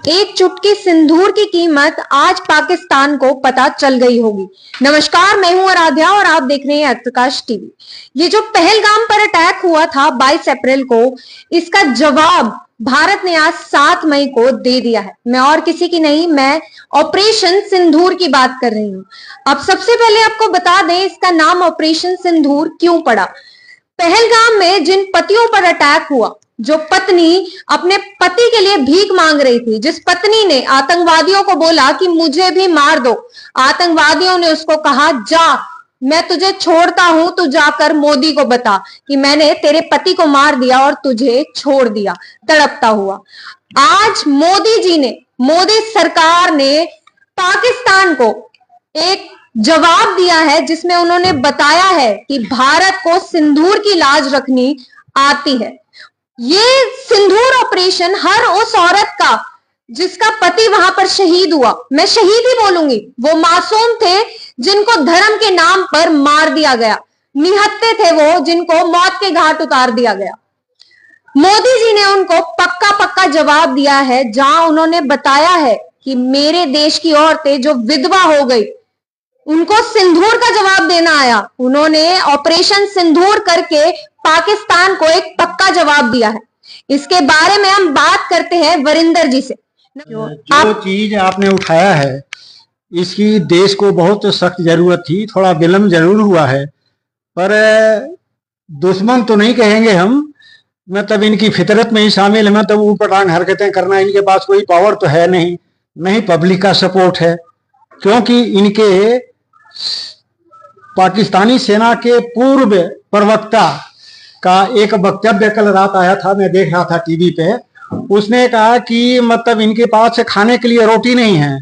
एक चुटकी सिंदूर की कीमत आज पाकिस्तान को पता चल गई होगी। नमस्कार, मैं हूं आराध्या और आप देख रहे हैं प्रकाश टीवी। ये जो पहलगाम पर अटैक हुआ था 22 अप्रैल को, इसका जवाब भारत ने आज 7 मई को दे दिया है। मैं और किसी की नहीं, मैं ऑपरेशन सिंदूर की बात कर रही हूं। अब सबसे पहले आपको बता दें, इसका नाम ऑपरेशन सिंदूर क्यों पड़ा। पहलगाम में जिन पतियों पर अटैक हुआ, जो पत्नी अपने पति के लिए भीख मांग रही थी, जिस पत्नी ने आतंकवादियों को बोला कि मुझे भी मार दो, आतंकवादियों ने उसको कहा जा, मैं तुझे छोड़ता हूं, तू जाकर मोदी को बता कि मैंने तेरे पति को मार दिया और तुझे छोड़ दिया, तड़पता हुआ। आज मोदी सरकार ने पाकिस्तान को एक जवाब दिया है, जिसमें उन्होंने बताया है कि भारत को सिंदूर की लाज रखनी आती है। ये सिंदूर ऑपरेशन हर उस औरत का जिसका पति वहां पर शहीद हुआ, मैं शहीद ही बोलूंगी, वो मासूम थे जिनको धर्म के नाम पर मार दिया गया, निहत्थे थे वो जिनको मौत के घाट उतार दिया गया। मोदी जी ने उनको पक्का जवाब दिया है, जहां उन्होंने बताया है कि मेरे देश की औरतें जो विधवा हो गई, उनको सिंदूर का जवाब देना आया। उन्होंने ऑपरेशन सिंदूर करके पाकिस्तान को एक पक्का जवाब दिया है। इसके बारे में हम बात करते हैं वरिंदर जी से। जो चीज आपने उठाया है, इसकी देश को बहुत सख्त जरूरत थी। थोड़ा विलम्ब जरूर हुआ है, पर दुश्मन तो नहीं कहेंगे हम, मतलब इनकी फितरत में ही शामिल है। मतलब ऊटपटांग हरकतें करना, इनके पास कोई पावर तो है नहीं पब्लिक का सपोर्ट है, क्योंकि इनके पाकिस्तानी सेना के पूर्व प्रवक्ता का एक वक्तव्य कल रात आया था, मैं देख रहा था टीवी पे। उसने कहा कि मतलब इनके पास खाने के लिए रोटी नहीं है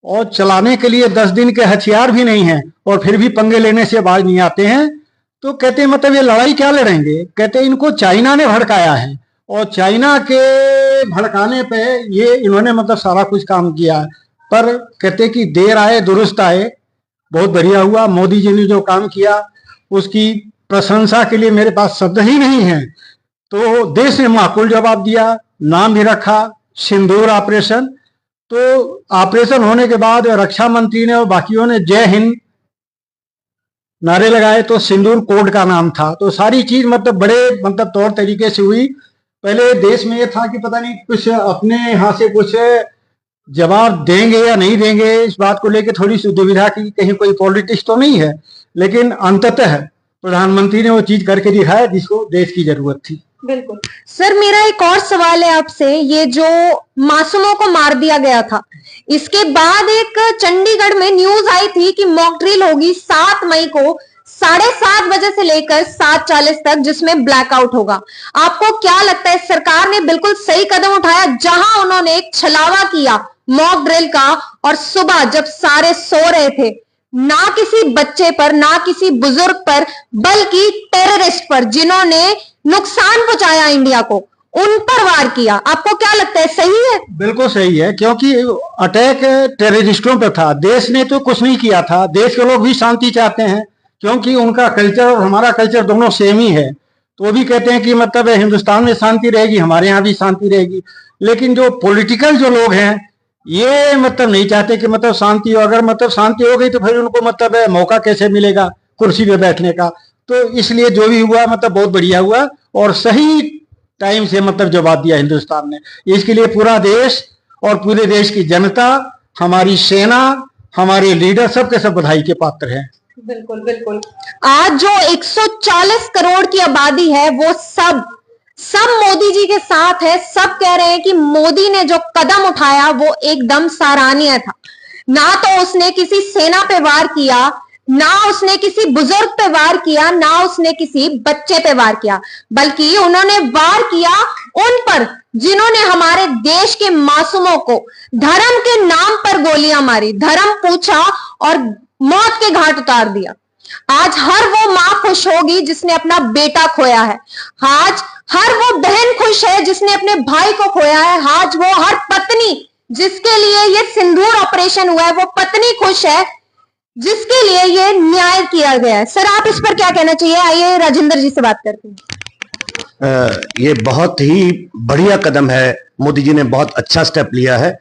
और चलाने के लिए 10 दिन के हथियार भी नहीं है, और फिर भी पंगे लेने से बाज नहीं आते हैं। तो कहते हैं मतलब ये लड़ाई क्या लड़ेंगे। कहते हैं इनको चाइना ने भड़काया है, और चाइना के भड़काने पे ये इन्होंने मतलब सारा कुछ काम किया है। पर कहते कि देर आए दुरुस्त आए, बहुत बढ़िया हुआ। मोदी जी ने जो काम किया उसकी प्रशंसा के लिए मेरे पास शब्द ही नहीं है। तो देश ने माकूल जवाब दिया, नाम भी रखा सिंदूर ऑपरेशन। तो ऑपरेशन होने के बाद रक्षा मंत्री ने और बाकियों ने जय हिंद नारे लगाए, तो सिंदूर कोड का नाम था। तो सारी चीज मतलब बड़े मतलब तौर तरीके से हुई। पहले देश में ये था कि पता नहीं कुछ अपने यहाँ से कुछ जवाब देंगे या नहीं देंगे, इस बात को लेकर थोड़ी सी दुविधा की, कहीं कोई पॉलिटिक्स तो नहीं है। लेकिन अंततः प्रधानमंत्री ने वो चीज करके दिखाया जिसको देश की जरूरत थी। बिल्कुल सर, मेरा एक और सवाल है आपसे। ये जो मासूमों को मार दिया गया था, इसके बाद एक चंडीगढ़ में न्यूज आई थी कि मॉक ड्रिल होगी 7 मई को 7:30 बजे से लेकर 7:40 तक, जिसमें ब्लैकआउट होगा। आपको क्या लगता है, सरकार ने बिल्कुल सही कदम उठाया जहां उन्होंने एक छलावा किया मॉक ड्रिल का, और सुबह जब सारे सो रहे थे, ना किसी बच्चे पर, ना किसी बुजुर्ग पर, बल्कि टेररिस्ट पर जिन्होंने नुकसान पहुंचाया इंडिया को, उन पर वार किया। आपको क्या लगता है, सही है? बिल्कुल सही है, क्योंकि अटैक टेररिस्टों पे था। देश ने तो कुछ नहीं किया था। देश के लोग भी शांति चाहते हैं, क्योंकि उनका कल्चर और हमारा कल्चर दोनों सेम ही है। तो वो भी कहते हैं कि मतलब हिंदुस्तान में शांति रहेगी, हमारे यहाँ भी शांति रहेगी। लेकिन जो पॉलिटिकल जो लोग हैं, ये मतलब नहीं चाहते कि मतलब शांति हो। अगर मतलब शांति हो गई तो फिर उनको मतलब मौका कैसे मिलेगा कुर्सी पे बैठने का। तो इसलिए जो भी हुआ मतलब बहुत बढ़िया हुआ, और सही टाइम से मतलब जवाब दिया हिंदुस्तान ने। इसके लिए पूरा देश और पूरे देश की जनता, हमारी सेना, हमारे लीडर, सबके सब बधाई के पात्र हैं। बिल्कुल। आज जो 140 करोड़ की आबादी है, वो सब मोदी जी के साथ है। सब कह रहे हैं कि मोदी ने जो कदम उठाया वो एकदम सराहनीय था। ना तो उसने किसी सेना पे वार किया, ना उसने किसी बुजुर्ग पे वार किया, ना उसने किसी बच्चे पे वार किया, बल्कि उन्होंने वार किया उन पर जिन्होंने हमारे देश के मासूमों को धर्म के नाम पर गोलियां मारी, धर्म पूछा और मौत के घाट उतार दिया। आज हर वो मां खुश होगी जिसने अपना बेटा खोया है। आज हर वो बहन खुश है जिसने अपने भाई को खोया है। आज वो हर पत्नी जिसके लिए ये सिंदूर ऑपरेशन हुआ है, वो पत्नी खुश है जिसके लिए ये न्याय किया गया है। सर, आप इस पर क्या कहना चाहिए? आइए राजेंद्र जी से बात करते हैं। ये बहुत ही बढ़िया कदम है, मोदी जी ने बहुत अच्छा स्टेप लिया है।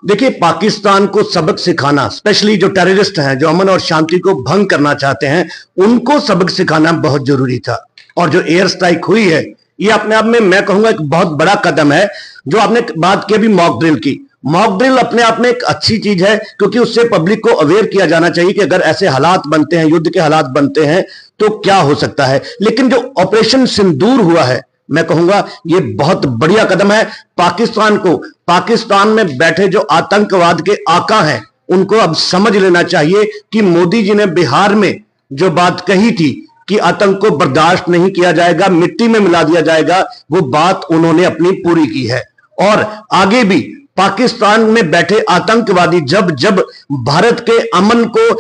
देखिए, पाकिस्तान को सबक सिखाना, स्पेशली जो टेररिस्ट हैं, जो अमन और शांति को भंग करना चाहते हैं, उनको सबक सिखाना बहुत जरूरी था। और जो एयर स्ट्राइक हुई है, ये अपने आप में मैं कहूंगा एक बहुत बड़ा कदम है। जो आपने बात की अभी मॉक ड्रिल की, मॉक ड्रिल अपने आप में एक अच्छी चीज है, क्योंकि उससे पब्लिक को अवेयर किया जाना चाहिए कि अगर ऐसे हालात बनते हैं, युद्ध के हालात बनते हैं, तो क्या हो सकता है। लेकिन जो ऑपरेशन सिंदूर हुआ है, मैं कहूंगा ये बहुत बढ़िया कदम है। पाकिस्तान को, पाकिस्तान में बैठे जो आतंकवाद के आका हैं, उनको अब समझ लेना चाहिए कि मोदी जी ने बिहार में जो बात कही थी कि आतंक को बर्दाश्त नहीं किया जाएगा, मिट्टी में मिला दिया जाएगा, वो बात उन्होंने अपनी पूरी की है। और आगे भी पाकिस्तान में बैठे आतंकवादी जब जब भारत के अमन को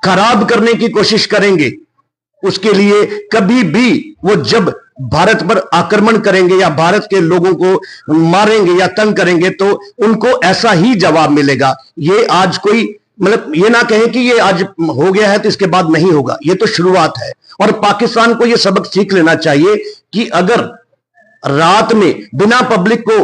खराब करने की कोशिश करेंगे, उसके लिए कभी भी वो जब भारत पर आक्रमण करेंगे या भारत के लोगों को मारेंगे या तंग करेंगे, तो उनको ऐसा ही जवाब मिलेगा। ये आज कोई मतलब ये ना कहें कि ये आज हो गया है तो इसके बाद नहीं होगा, ये तो शुरुआत है। और पाकिस्तान को ये सबक सीख लेना चाहिए कि अगर रात में बिना पब्लिक को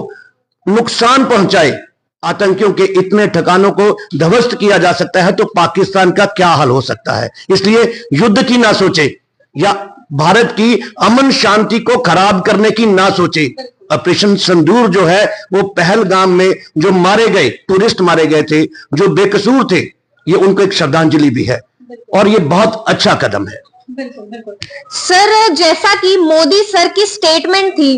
नुकसान पहुंचाए आतंकियों के इतने ठिकानों को ध्वस्त किया जा सकता है, तो पाकिस्तान का क्या हाल हो सकता है। इसलिए युद्ध की ना सोचे या भारत की अमन शांति को खराब करने की ना सोचे। ऑपरेशन सिंदूर जो है, वो पहलगाम में जो मारे गए टूरिस्ट मारे गए थे, जो बेकसूर थे, ये उनको एक श्रद्धांजलि भी है और ये बहुत अच्छा कदम है। बिल्कुल बिल्कुल सर, जैसा कि मोदी सर की स्टेटमेंट थी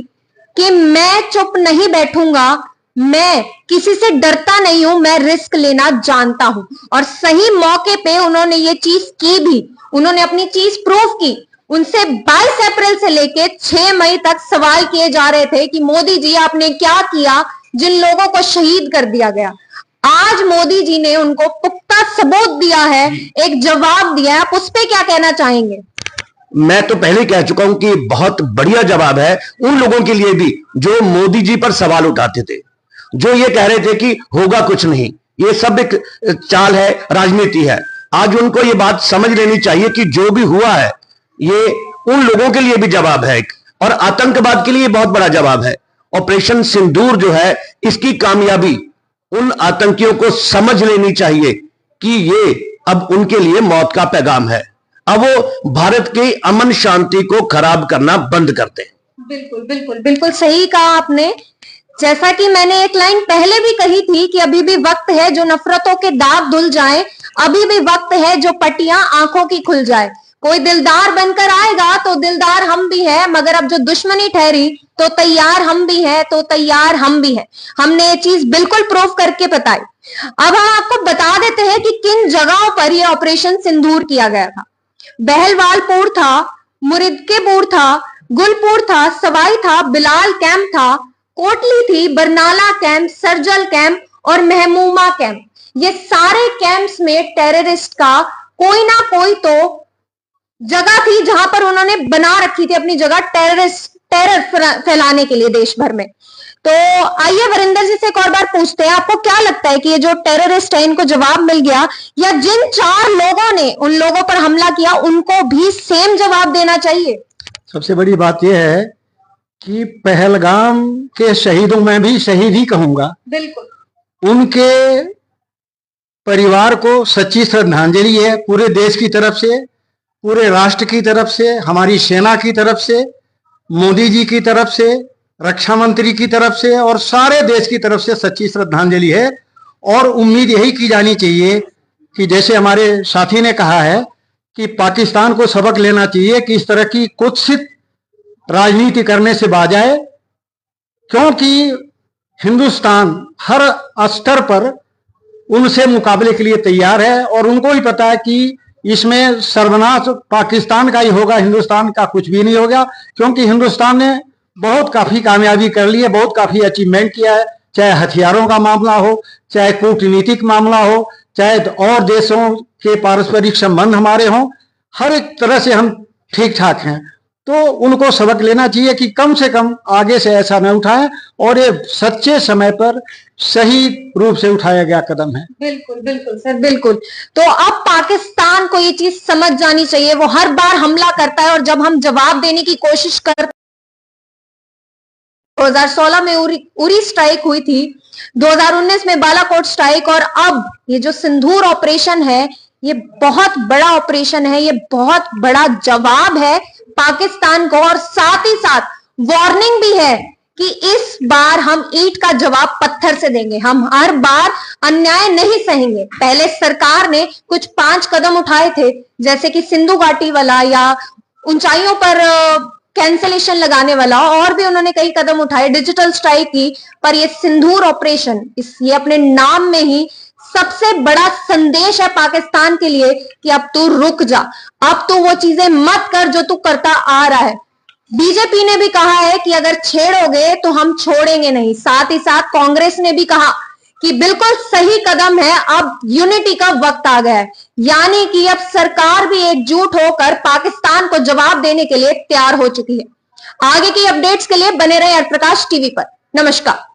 कि मैं चुप नहीं बैठूंगा, मैं किसी से डरता नहीं हूं, मैं रिस्क लेना जानता हूं, और सही मौके पे उन्होंने ये चीज की भी, उन्होंने अपनी चीज प्रूव की। उनसे 22 अप्रैल से लेके 6 मई तक सवाल किए जा रहे थे कि मोदी जी आपने क्या किया, जिन लोगों को शहीद कर दिया गया। आज मोदी जी ने उनको पुख्ता सबूत दिया है, एक जवाब दिया है, आप उस पर क्या कहना चाहेंगे? मैं तो पहले कह चुका हूं कि बहुत बढ़िया जवाब है उन लोगों के लिए भी जो मोदी जी पर सवाल उठाते थे, जो ये कह रहे थे कि होगा कुछ नहीं, ये सब एक चाल है, राजनीति है। आज उनको ये बात समझ लेनी चाहिए कि जो भी हुआ है ये उन लोगों के लिए भी जवाब है, और आतंकवाद के लिए बहुत बड़ा जवाब है। ऑपरेशन सिंदूर जो है, इसकी कामयाबी उन आतंकियों को समझ लेनी चाहिए कि ये अब उनके लिए मौत का पैगाम है। अब वो भारत की अमन शांति को खराब करना बंद करते हैं। बिल्कुल बिल्कुल बिल्कुल सही कहा आपने। जैसा कि मैंने एक लाइन पहले भी कही थी कि अभी भी वक्त है जो नफरतों के दाग धुल जाएं, अभी भी वक्त है जो पट्टियां आंखों की खुल जाए। कोई दिलदार बनकर आएगा तो दिलदार हम भी है, मगर अब जो दुश्मनी ठहरी तो तैयार हम भी है, तो तैयार हम भी है। हमने ये चीज बिल्कुल प्रूव करके बताई। अब हम आपको बता देते हैं कि किन जगहों पर यह ऑपरेशन सिंदूर किया गया था। बहलवालपुर था, मुरिदकेपुर था, गुलपुर था, सवाई था, बिलाल कैंप था, कोटली थी, बरनाला कैंप, सरजल कैंप और महमूमा कैंप। ये सारे कैंप्स में टेररिस्ट का कोई ना कोई तो जगह थी जहां पर उन्होंने बना रखी थी अपनी जगह टेरर फैलाने के लिए देश भर में। तो आइए वरिंदर जी से एक और बार पूछते हैं, आपको क्या लगता है कि ये जो टेररिस्ट है इनको जवाब मिल गया, या जिन 4 लोगों ने उन लोगों पर हमला किया उनको भी सेम जवाब देना चाहिए? सबसे बड़ी बात यह है कि पहलगाम के शहीदों में भी शहीद ही कहूंगा। बिल्कुल। उनके परिवार को सच्ची श्रद्धांजलि है, पूरे देश की तरफ से, पूरे राष्ट्र की तरफ से, हमारी सेना की तरफ से, मोदी जी की तरफ से, रक्षा मंत्री की तरफ से और सारे देश की तरफ से सच्ची श्रद्धांजलि है। और उम्मीद यही की जानी चाहिए कि जैसे हमारे साथी ने कहा है कि पाकिस्तान को सबक लेना चाहिए कि इस तरह की कुत्सित राजनीति करने से बाज आए, क्योंकि हिंदुस्तान हर स्तर पर उनसे मुकाबले के लिए तैयार है और उनको ही पता है कि इसमें सर्वनाश पाकिस्तान का ही होगा, हिंदुस्तान का कुछ भी नहीं होगा। क्योंकि हिंदुस्तान ने बहुत काफी कामयाबी कर ली है, बहुत काफी अचीवमेंट किया है, चाहे हथियारों का मामला हो, चाहे कूटनीतिक मामला हो, चाहे और देशों के पारस्परिक संबंध हमारे हों, हर एक तरह से हम ठीक ठाक हैं। तो उनको सबक लेना चाहिए कि कम से कम आगे से ऐसा न उठाएं, और ये सच्चे समय पर सही रूप से उठाया गया कदम है। बिल्कुल बिल्कुल सर, बिल्कुल। तो अब पाकिस्तान को ये चीज समझ जानी चाहिए, वो हर बार हमला करता है और जब हम जवाब देने की कोशिश करते 2016 में उरी स्ट्राइक हुई थी, 2019 में बालाकोट स्ट्राइक, और अब ये जो सिंदूर ऑपरेशन है, ये बहुत बड़ा ऑपरेशन है, ये बहुत बड़ा जवाब है पाकिस्तान को, और साथ ही साथ वार्निंग भी है कि इस बार हम ईंट का जवाब पत्थर से देंगे, हम हर बार अन्याय नहीं सहेंगे। पहले सरकार ने कुछ 5 कदम उठाए थे, जैसे कि सिंधु घाटी वाला या ऊंचाइयों पर कैंसलेशन लगाने वाला, और भी उन्होंने कई कदम उठाए, डिजिटल स्ट्राइक की, पर ये सिंदूर ऑपरेशन, ये अपने नाम में ही सबसे बड़ा संदेश है पाकिस्तान के लिए कि अब तू रुक जा, अब तू वो चीजें मत कर जो तू करता आ रहा है। बीजेपी ने भी कहा है कि अगर छेड़ोगे तो हम छोड़ेंगे नहीं। साथ ही साथ कांग्रेस ने भी कहा कि बिल्कुल सही कदम है, अब यूनिटी का वक्त आ गया है, यानी कि अब सरकार भी एकजुट होकर पाकिस्तान को जवाब देने के लिए तैयार हो चुकी है। आगे की अपडेट्स के लिए बने रहे अर्थ प्रकाश टीवी पर। नमस्कार।